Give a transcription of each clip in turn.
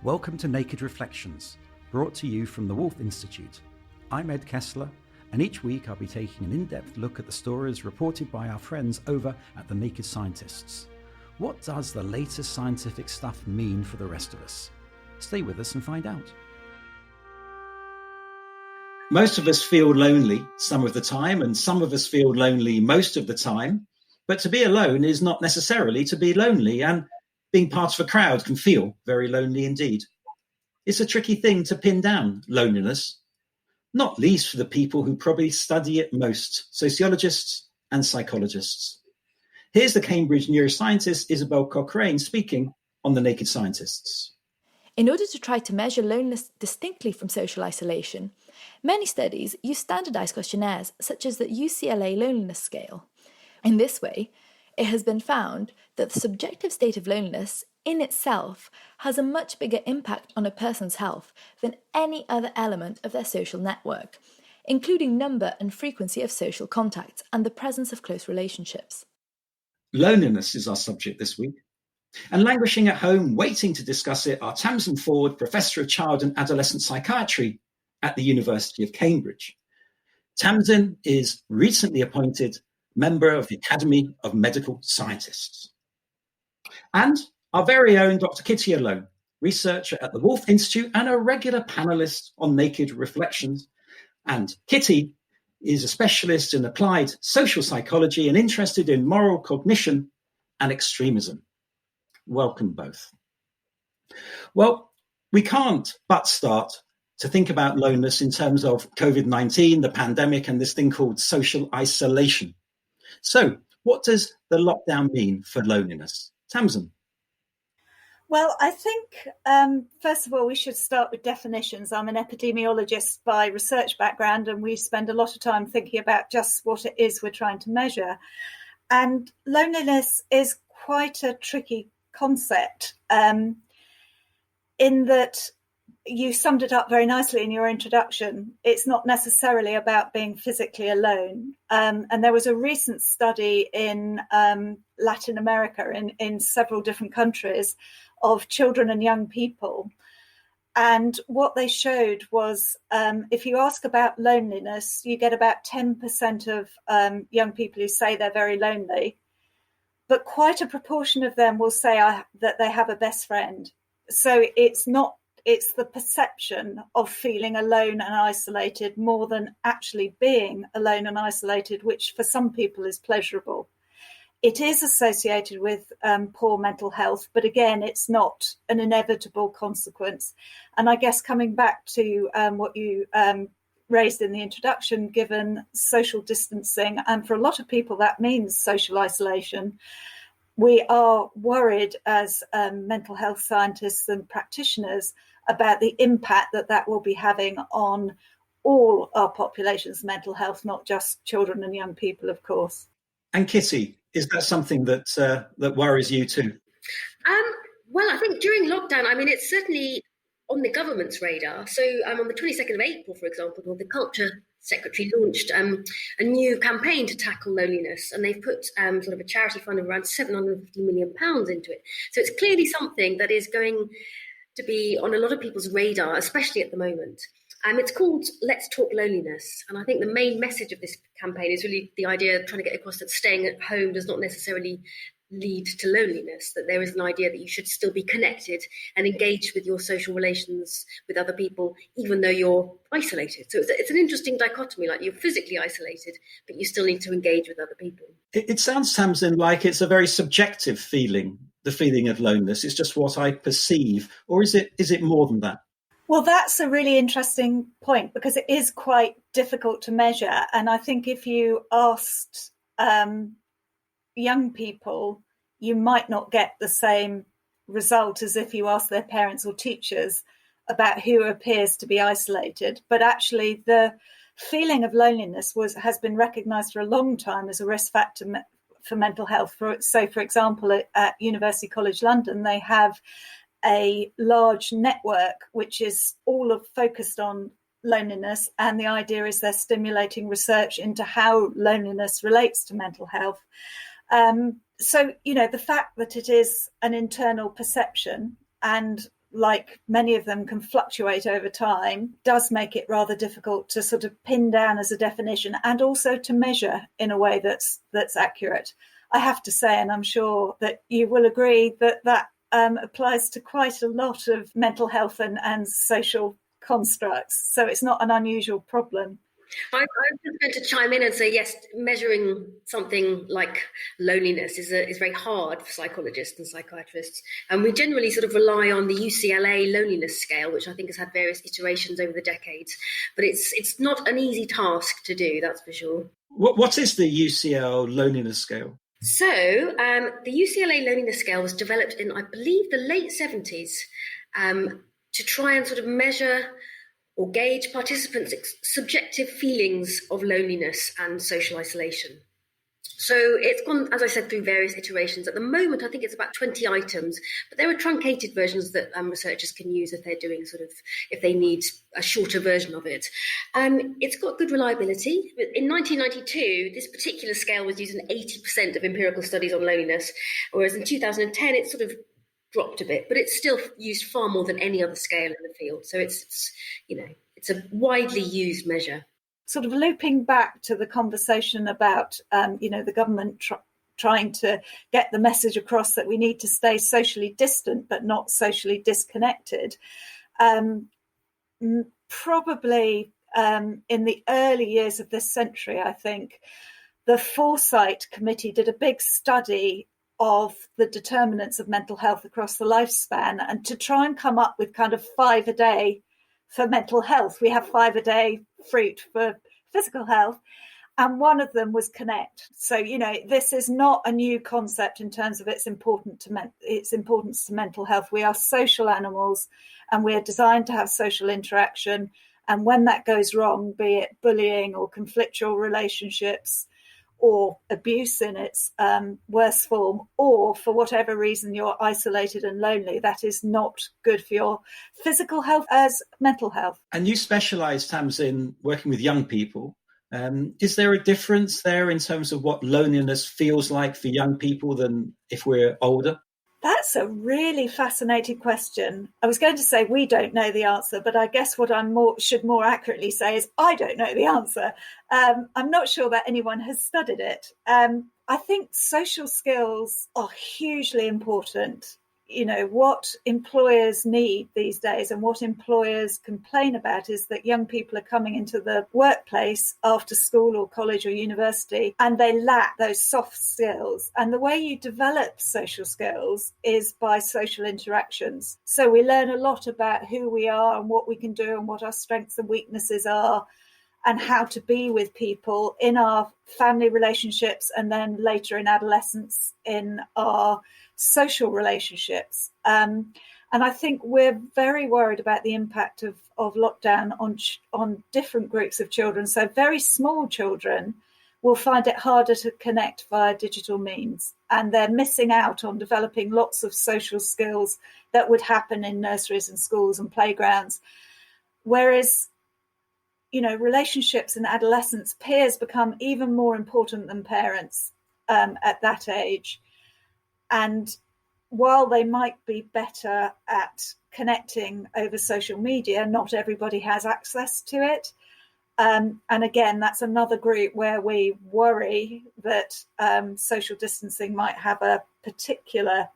Welcome to Naked Reflections, brought to you from the Woolf Institute. I'm Ed Kessler, and each week I'll be taking an in-depth look at the stories reported by our friends over at the Naked Scientists. What does the latest scientific stuff mean for the rest of us? Stay with us and find out. Most of us feel lonely some of the time, and some of us feel lonely most of the time. But to be alone is not necessarily to be lonely, and being part of a crowd can feel very lonely indeed. It's a tricky thing to pin down, loneliness, not least for the people who probably study it most, sociologists and psychologists. Here's the Cambridge neuroscientist Isabel Cochrane speaking on the Naked Scientists. In order to try to measure loneliness distinctly from social isolation, many studies use standardized questionnaires such as the UCLA Loneliness Scale. In this way, it has been found that the subjective state of loneliness in itself has a much bigger impact on a person's health than any other element of their social network, including number and frequency of social contacts and the presence of close relationships. Loneliness is our subject this week. And languishing at home, waiting to discuss it, are Tamsin Ford, Professor of Child and Adolescent Psychiatry at the University of Cambridge. Tamsin is recently appointed member of the Academy of Medical Scientists. And our very own Dr. Kitty Alone, researcher at the Woolf Institute and a regular panelist on Naked Reflections. And Kitty is a specialist in applied social psychology and interested in moral cognition and extremism. Welcome both. Well, we can't but start to think about loneliness in terms of COVID-19, the pandemic, and this thing called social isolation. So what does the lockdown mean for loneliness? Tamsin? Well, I think, first of all, we should start with definitions. I'm an epidemiologist by research background, and we spend a lot of time thinking about just what it is we're trying to measure. And loneliness is quite a tricky concept in that you summed it up very nicely in your introduction. It's not necessarily about being physically alone. And there was a recent study in Latin America, in several different countries, of children and young people. And what they showed was if you ask about loneliness, you get about 10% of young people who say they're very lonely. But quite a proportion of them will say that they have a best friend. So it's the perception of feeling alone and isolated more than actually being alone and isolated, which for some people is pleasurable. It is associated with poor mental health, but again, it's not an inevitable consequence. And I guess coming back to what you raised in the introduction, given social distancing, and for a lot of people that means social isolation, we are worried as mental health scientists and practitioners about the impact that will be having on all our population's mental health, not just children and young people, of course. And Kitty, is that something that worries you too? Well, I think during lockdown, it's certainly on the government's radar. So on the 22nd of April, for example, the Culture Secretary launched a new campaign to tackle loneliness, and they've put sort of a charity fund of around £750 million into it. So it's clearly something that is going to be on a lot of people's radar, especially at the moment. It's called Let's Talk Loneliness. And I think the main message of this campaign is really the idea of trying to get across that staying at home does not necessarily lead to loneliness, that there is an idea that you should still be connected and engaged with your social relations with other people, even though you're isolated. So it's an interesting dichotomy, like you're physically isolated, but you still need to engage with other people. It sounds, Tamsin, like it's a very subjective feeling, the feeling of loneliness. It's just what I perceive. Or is it more than that? Well, that's a really interesting point, because it is quite difficult to measure. And I think if you asked young people, you might not get the same result as if you ask their parents or teachers about who appears to be isolated. But actually, the feeling of loneliness has been recognised for a long time as a risk factor for mental health. So, for example, at University College London, they have a large network which is all focused on loneliness, and the idea is they're stimulating research into how loneliness relates to mental health. So, the fact that it is an internal perception and like many of them can fluctuate over time, does make it rather difficult to sort of pin down as a definition and also to measure in a way that's accurate. I have to say, and I'm sure that you will agree, that applies to quite a lot of mental health and social constructs. So it's not an unusual problem. I was just going to chime in and say, yes, measuring something like loneliness is very hard for psychologists and psychiatrists. And we generally sort of rely on the UCLA loneliness scale, which I think has had various iterations over the decades. But it's not an easy task to do, that's for sure. What is the UCL loneliness scale? So the UCLA loneliness scale was developed in, I believe, the late 70s to try and sort of measure or gauge participants' subjective feelings of loneliness and social isolation. So it's gone, as I said, through various iterations. At the moment, I think it's about 20 items, but there are truncated versions that researchers can use if they're doing if they need a shorter version of it. It's got good reliability. In 1992, this particular scale was used in 80% of empirical studies on loneliness, whereas in 2010, it sort of dropped a bit, but it's still used far more than any other scale in the field. So it's a widely used measure. Sort of looping back to the conversation about, the government trying to get the message across that we need to stay socially distant but not socially disconnected. Probably in the early years of this century, I think, the Foresight Committee did a big study of the determinants of mental health across the lifespan, and to try and come up with kind of 5 a day for mental health. We have 5 a day fruit for physical health, and one of them was connect. So, this is not a new concept in terms of its importance to mental health. We are social animals, and we are designed to have social interaction. And when that goes wrong, be it bullying or conflictual relationships, or abuse in its worst form, or for whatever reason you're isolated and lonely, that is not good for your physical health as mental health. And you specialise, Tams, in working with young people. Is there a difference there in terms of what loneliness feels like for young people than if we're older? That's a really fascinating question. I was going to say we don't know the answer, but I guess what I should more accurately say is I don't know the answer. I'm not sure that anyone has studied it. I think social skills are hugely important. What employers need these days and what employers complain about is that young people are coming into the workplace after school or college or university and they lack those soft skills. And the way you develop social skills is by social interactions. So we learn a lot about who we are and what we can do and what our strengths and weaknesses are, and how to be with people in our family relationships and then later in adolescence in our social relationships. And I think we're very worried about the impact of lockdown on different groups of children. So very small children will find it harder to connect via digital means, and they're missing out on developing lots of social skills that would happen in nurseries and schools and playgrounds. Whereas relationships in adolescence, peers become even more important than parents at that age. And while they might be better at connecting over social media, not everybody has access to it. And again, that's another group where we worry that social distancing might have a particular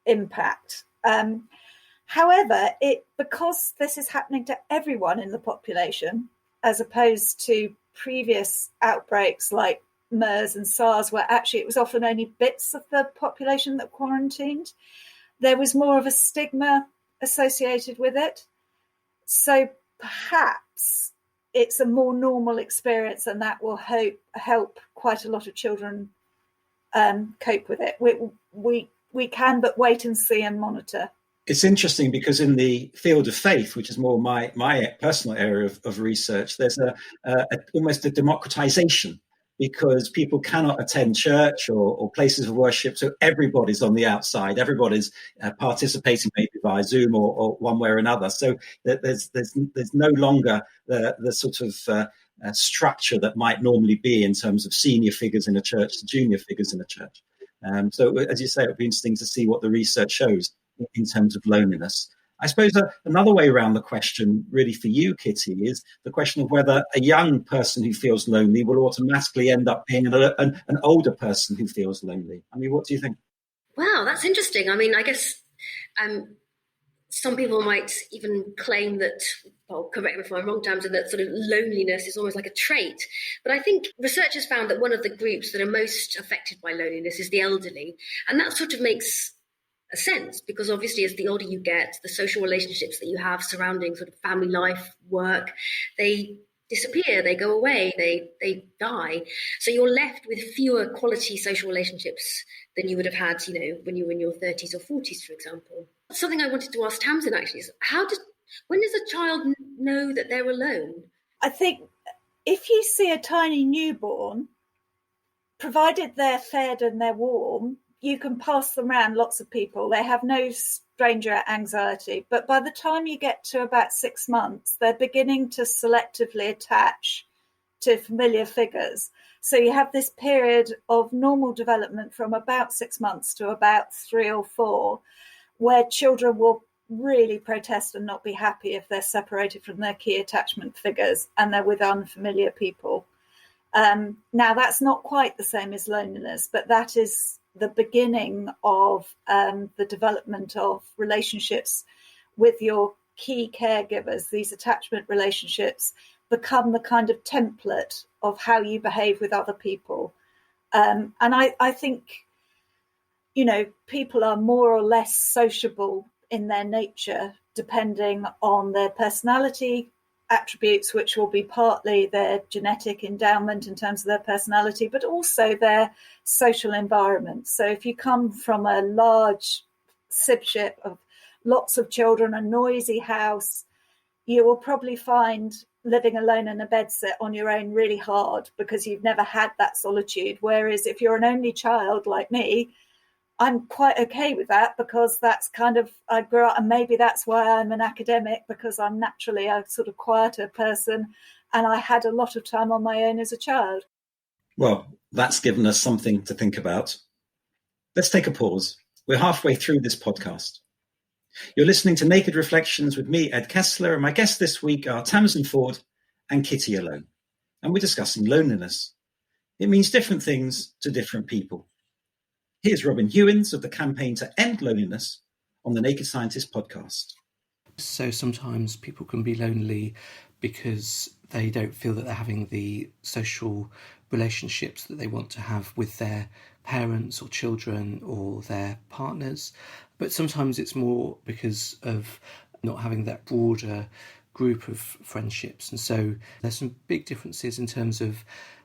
impact. However, because this is happening to everyone in the population, as opposed to previous outbreaks like MERS and SARS, where actually it was often only bits of the population that quarantined, there was more of a stigma associated with it. So perhaps it's a more normal experience, and that will help quite a lot of children cope with it. We can but wait and see and monitor. It's interesting because in the field of faith, which is more my personal area of research, there's almost a democratization, because people cannot attend church or places of worship, so everybody's on the outside. Everybody's participating maybe via Zoom or one way or another. So there's no longer the sort of structure that might normally be in terms of senior figures in a church to junior figures in a church. So as you say, it'll be interesting to see what the research shows in terms of loneliness. I suppose another way around the question, really for you, Kitty, is the question of whether a young person who feels lonely will automatically end up being an older person who feels lonely. I mean, what do you think? Wow, that's interesting. I mean, I guess some people might even claim that, well, correct me if I'm wrong, Tamsin, that sort of loneliness is almost like a trait. But I think researchers found that one of the groups that are most affected by loneliness is the elderly. And that sort of makes a sense, because obviously as the older you get, the social relationships that you have surrounding sort of family life, work, they disappear, they go away, they die. So you're left with fewer quality social relationships than you would have had, when you were in your 30s or 40s, for example. Something I wanted to ask Tamsin actually is, when does a child know that they're alone? I think if you see a tiny newborn, provided they're fed and they're warm, you can pass them around lots of people. They have no stranger anxiety. But by the time you get to about 6 months, they're beginning to selectively attach to familiar figures. So you have this period of normal development from about 6 months to about 3 or 4, where children will really protest and not be happy if they're separated from their key attachment figures and they're with unfamiliar people. Now, that's not quite the same as loneliness, but that is the beginning of the development of relationships with your key caregivers. These attachment relationships become the kind of template of how you behave with other people. And I think, people are more or less sociable in their nature, depending on their personality attributes, which will be partly their genetic endowment in terms of their personality, but also their social environment. So if you come from a large sibship of lots of children, a noisy house, you will probably find living alone in a bedsit on your own really hard because you've never had that solitude. Whereas if you're an only child like me, I'm quite okay with that, because that's kind of, I grew up, and maybe that's why I'm an academic, because I'm naturally a sort of quieter person and I had a lot of time on my own as a child. Well, that's given us something to think about. Let's take a pause. We're halfway through this podcast. You're listening to Naked Reflections with me, Ed Kessler, and my guests this week are Tamsin Ford and Kitty Alone. And we're discussing loneliness. It means different things to different people. Here's Robin Hewins of the Campaign to End Loneliness on the Naked Scientist podcast. So sometimes people can be lonely because they don't feel that they're having the social relationships that they want to have with their parents or children or their partners. But sometimes it's more because of not having that broader group of friendships. And so there's some big differences in terms of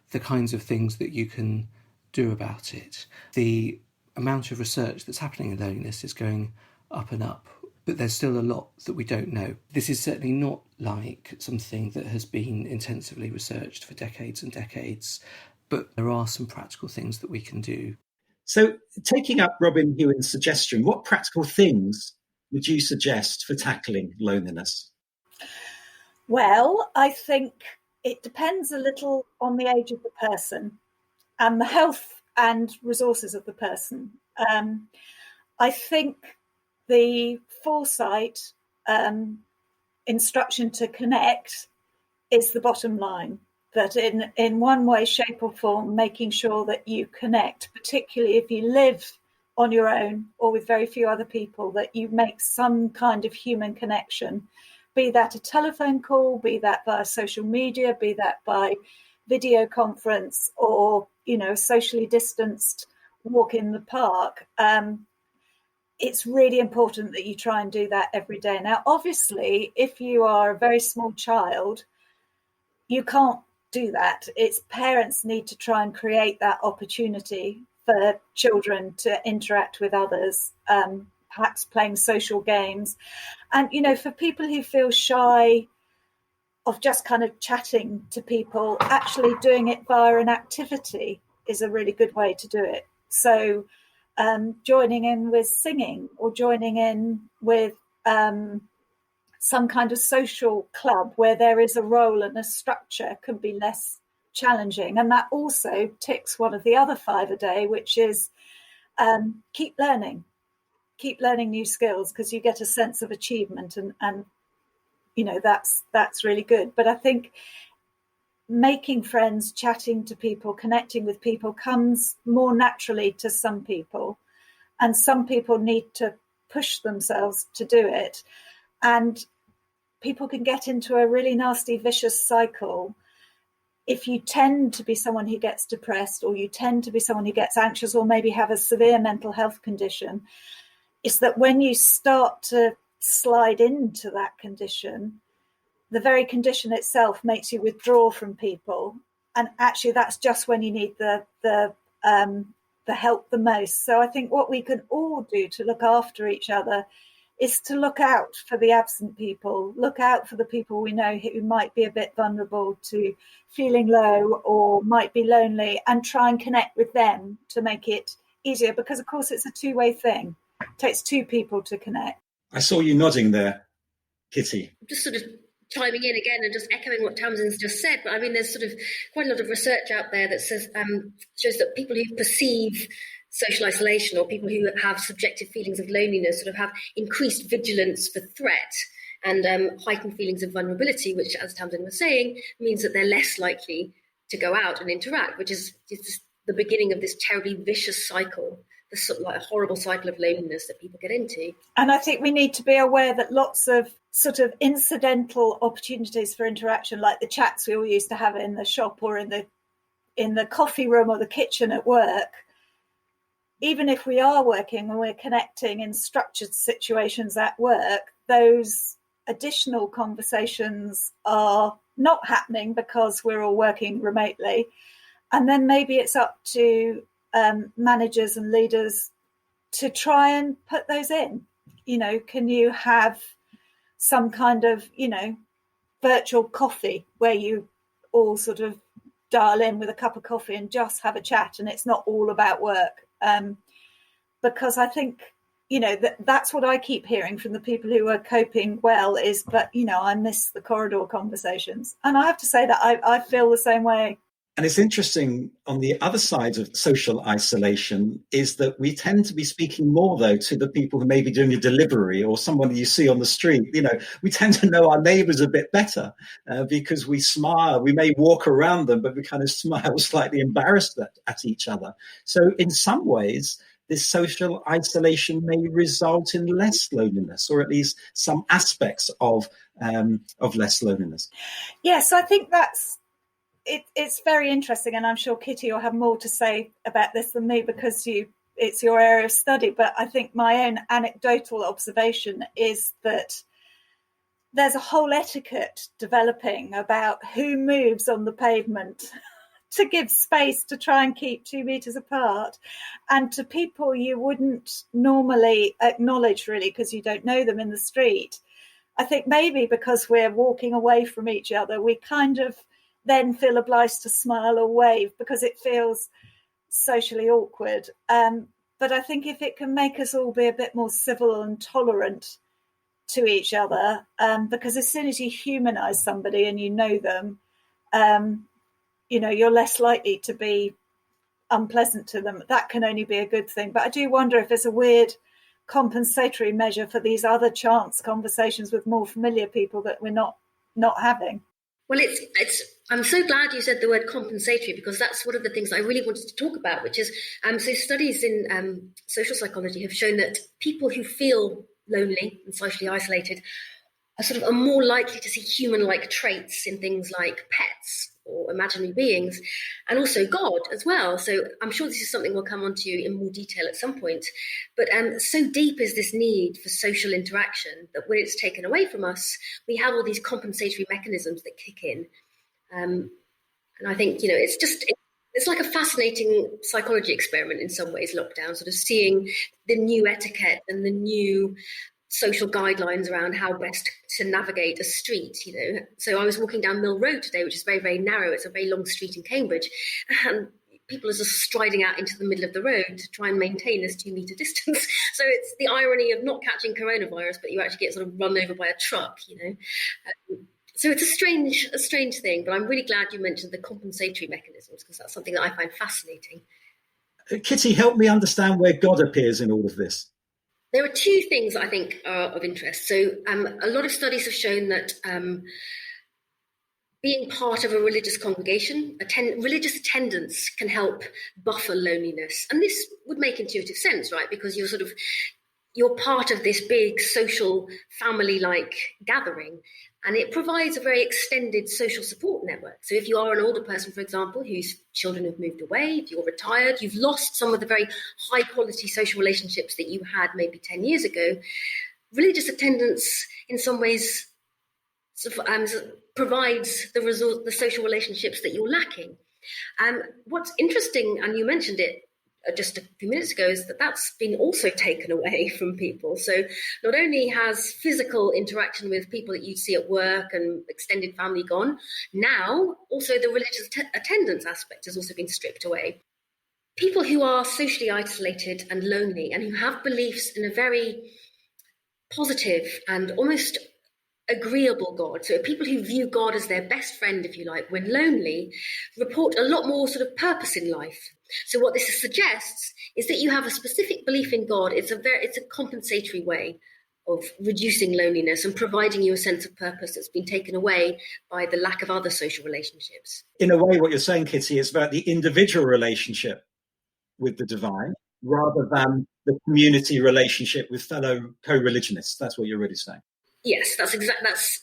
the kinds of things that you can do about it. The amount of research that's happening in loneliness is going up and up, but there's still a lot that we don't know. This is certainly not like something that has been intensively researched for decades and decades, but there are some practical things that we can do. So, taking up Robin Hewins' suggestion, what practical things would you suggest for tackling loneliness? Well, I think it depends a little on the age of the person and the health and resources of the person. I think the foresight, instruction to connect is the bottom line. That in one way, shape or form, making sure that you connect, particularly if you live on your own or with very few other people, that you make some kind of human connection, be that a telephone call, be that via social media, be that by video conference, or, socially distanced walk in the park. It's really important that you try and do that every day. Now, obviously, if you are a very small child, you can't do that. It's parents need to try and create that opportunity for children to interact with others, perhaps playing social games. And, for people who feel shy of just kind of chatting to people, actually doing it via an activity is a really good way to do it. So joining in with singing, or joining in with some kind of social club where there is a role and a structure, can be less challenging. And that also ticks one of the other 5 a day, which is keep learning. keep learning new skills because you get a sense of achievement, and you know, that's really good. But I think making friends, chatting to people, connecting with people comes more naturally to some people, and some people need to push themselves to do it, and people can get into a really nasty, vicious cycle if you tend to be someone who gets depressed, or you tend to be someone who gets anxious, or maybe have a severe mental health condition. Is that when you start to slide into that condition, the very condition itself makes you withdraw from people, and actually that's just when you need the help the most. So I think what we can all do to look after each other is to look out for the absent people, look out for the people we know who might be a bit vulnerable to feeling low or might be lonely, and try and connect with them to make it easier, because of course it's a two-way thing. It takes two people to connect. I saw you nodding there, Kitty. Just sort of chiming in again and just echoing what Tamsin's just said, but I mean, there's sort of quite a lot of research out there that says shows that people who perceive social isolation, or people who have subjective feelings of loneliness, sort of have increased vigilance for threat and heightened feelings of vulnerability, which, as Tamsin was saying, means that they're less likely to go out and interact, which is the beginning of this terribly vicious cycle, this sort of like a horrible cycle of loneliness that people get into. And I think we need to be aware that lots of sort of incidental opportunities for interaction, like the chats we all used to have in the shop or in the coffee room or the kitchen at work, even if we are working and we're connecting in structured situations at work, those additional conversations are not happening because we're all working remotely. And then maybe it's up to managers and leaders to try and put those in. You know, can you have some kind of, you know, virtual coffee where you all sort of dial in with a cup of coffee and just have a chat, and it's not all about work? Because I think, you know, that's what I keep hearing from the people who are coping well is, but, you know, I miss the corridor conversations. And I have to say that I feel the same way. And it's interesting, on the other side of social isolation is that we tend to be speaking more, though, to the people who may be doing a delivery or someone you see on the street. You know, we tend to know our neighbours a bit better because we smile. We may walk around them, but we kind of smile slightly embarrassed at each other. So in some ways, this social isolation may result in less loneliness, or at least some aspects of less loneliness. Yes, I think that's it's very interesting, and I'm sure Kitty will have more to say about this than me because it's your area of study. But I think my own anecdotal observation is that there's a whole etiquette developing about who moves on the pavement to give space to try and keep 2 meters apart, and to people you wouldn't normally acknowledge really because you don't know them in the street. I think maybe because we're walking away from each other, we kind of then feel obliged to smile or wave because it feels socially awkward. But I think if it can make us all be a bit more civil and tolerant to each other, because as soon as you humanize somebody and you know them, you know, you're less likely to be unpleasant to them. That can only be a good thing. But I do wonder if there's a weird compensatory measure for these other chance conversations with more familiar people that we're not having. Well, I'm so glad you said the word compensatory, because that's one of the things I really wanted to talk about, which is, so studies in social psychology have shown that people who feel lonely and socially isolated are more likely to see human-like traits in things like pets or imaginary beings, and also God as well. So I'm sure this is something we'll come on to in more detail at some point. But so deep is this need for social interaction that when it's taken away from us, we have all these compensatory mechanisms that kick in. And I think, you know, it's like a fascinating psychology experiment in some ways, lockdown, sort of seeing the new etiquette and the new social guidelines around how best to navigate a street, you know. So I was walking down Mill Road today, which is very, very narrow. It's a very long street in Cambridge. And people are just striding out into the middle of the road to try and maintain this 2 meter distance. So it's the irony of not catching coronavirus, but you actually get sort of run over by a truck, you know. So it's a strange thing, but I'm really glad you mentioned the compensatory mechanisms, because that's something that I find fascinating. Kitty, help me understand where God appears in all of this. There are two things I think are of interest. So a lot of studies have shown that being part of a religious congregation, religious attendance can help buffer loneliness. And this would make intuitive sense, right? Because you're part of this big social family-like gathering, and it provides a very extended social support network. So if you are an older person, for example, whose children have moved away, if you're retired, you've lost some of the very high-quality social relationships that you had maybe 10 years ago, religious attendance in some ways provides the social relationships that you're lacking. What's interesting, and you mentioned it just a few minutes ago, is that that's been also taken away from people. So not only has physical interaction with people that you see at work and extended family gone, now also the religious attendance aspect has also been stripped away. People who are socially isolated and lonely and who have beliefs in a very positive and almost agreeable God, so people who view God as their best friend, if you like, when lonely, report a lot more sort of purpose in life. So what this suggests is that you have a specific belief in God. It's a compensatory way of reducing loneliness and providing you a sense of purpose that's been taken away by the lack of other social relationships. In a way, what you're saying, Kitty, is about the individual relationship with the divine rather than the community relationship with fellow co-religionists. That's what you're really saying. Yes, that's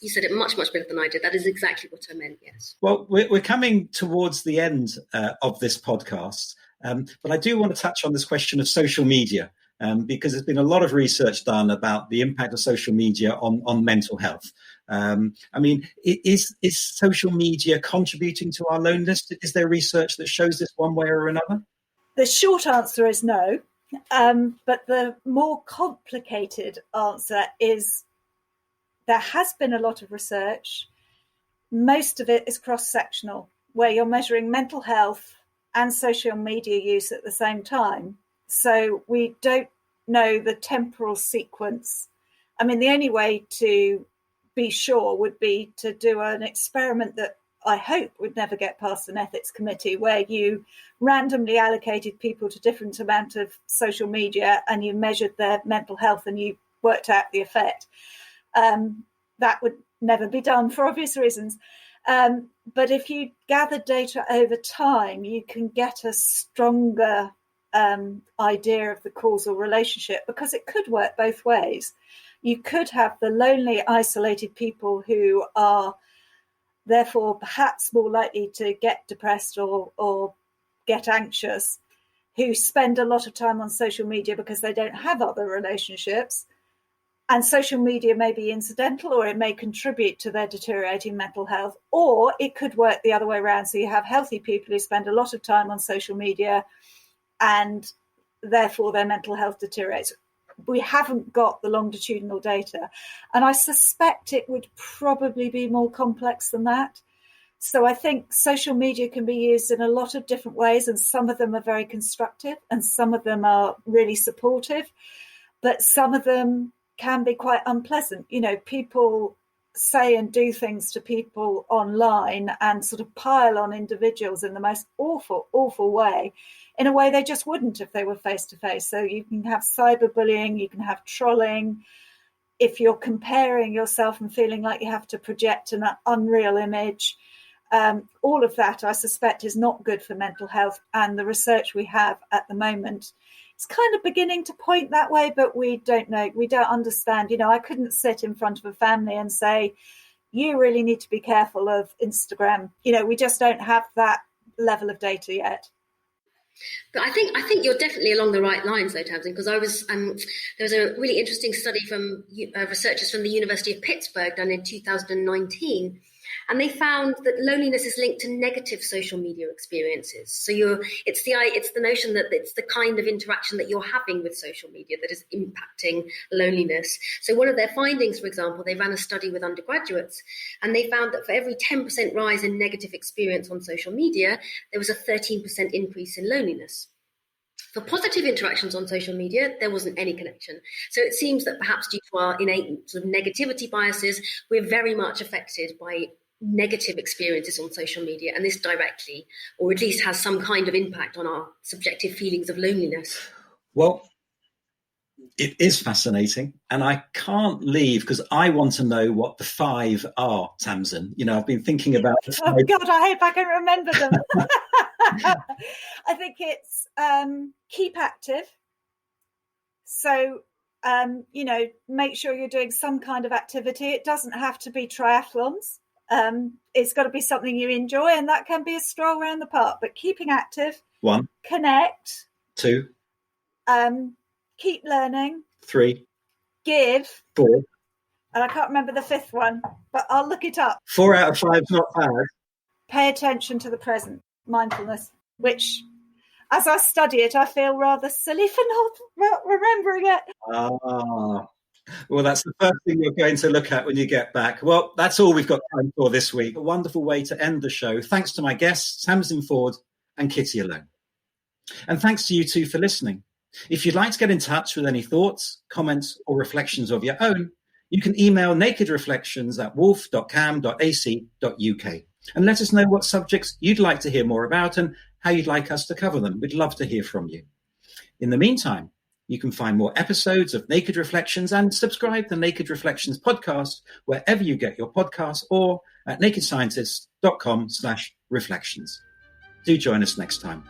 you said it much, much better than I did. That is exactly what I meant, yes. Well, we're coming towards the end of this podcast, but I do want to touch on this question of social media, because there's been a lot of research done about the impact of social media on mental health. Is social media contributing to our loneliness? Is there research that shows this one way or another? The short answer is no, but the more complicated answer is there has been a lot of research. Most of it is cross-sectional, where you're measuring mental health and social media use at the same time. So we don't know the temporal sequence. I mean, the only way to be sure would be to do an experiment that I hope would never get past an ethics committee, where you randomly allocated people to different amount of social media and you measured their mental health and you worked out the effect. That would never be done for obvious reasons. But if you gather data over time, you can get a stronger idea of the causal relationship, because it could work both ways. You could have the lonely, isolated people who are therefore perhaps more likely to get depressed or get anxious, who spend a lot of time on social media because they don't have other relationships. And social media may be incidental, or it may contribute to their deteriorating mental health, or it could work the other way around. So you have healthy people who spend a lot of time on social media and therefore their mental health deteriorates. We haven't got the longitudinal data. And I suspect it would probably be more complex than that. So I think social media can be used in a lot of different ways, and some of them are very constructive and some of them are really supportive, but some of them can be quite unpleasant. You know, people say and do things to people online and sort of pile on individuals in the most awful, awful way, in a way they just wouldn't if they were face to face. So you can have cyberbullying, you can have trolling. If you're comparing yourself and feeling like you have to project an unreal image, all of that, I suspect, is not good for mental health. And the research we have at the moment, it's kind of beginning to point that way, but we don't know. We don't understand. You know, I couldn't sit in front of a family and say, you really need to be careful of Instagram. You know, we just don't have that level of data yet. But I think you're definitely along the right lines, though, Tamsin, because there was a really interesting study from researchers from the University of Pittsburgh done in 2019. And they found that loneliness is linked to negative social media experiences. So it's the notion that it's the kind of interaction that you're having with social media that is impacting loneliness. So one of their findings, for example, they ran a study with undergraduates, and they found that for every 10% rise in negative experience on social media, there was a 13% increase in loneliness. For positive interactions on social media, there wasn't any connection. So it seems that perhaps due to our innate sort of negativity biases, we're very much affected by negative experiences on social media, and this directly, or at least has some kind of impact on our subjective feelings of loneliness. Well, It is fascinating, and I can't leave because I want to know what the 5 are, Tamsin. You know, I've been thinking about the 5. Oh God, I hope I can remember them. I think it's keep active. So, you know, make sure you're doing some kind of activity. It doesn't have to be triathlons. It's got to be something you enjoy, and that can be a stroll around the park. But keeping active. 1. Connect. 2. Keep learning. 3. Give. 4. And I can't remember the 5th one, but I'll look it up. 4 out of 5 is not bad. Pay attention to the present. Mindfulness, which, as I study it, I feel rather silly for not remembering it. Well, that's the first thing you're going to look at when you get back. Well, that's all we've got time for this week. A wonderful way to end the show. Thanks to my guests, Tamsin Ford and Kitty Alone. And thanks to you two for listening. If you'd like to get in touch with any thoughts, comments, or reflections of your own, you can email nakedreflections@wolf.cam.ac.uk and let us know what subjects you'd like to hear more about and how you'd like us to cover them. We'd love to hear from you. In the meantime, you can find more episodes of Naked Reflections and subscribe to Naked Reflections podcast wherever you get your podcasts or at nakedscientist.com/reflections. Do join us next time.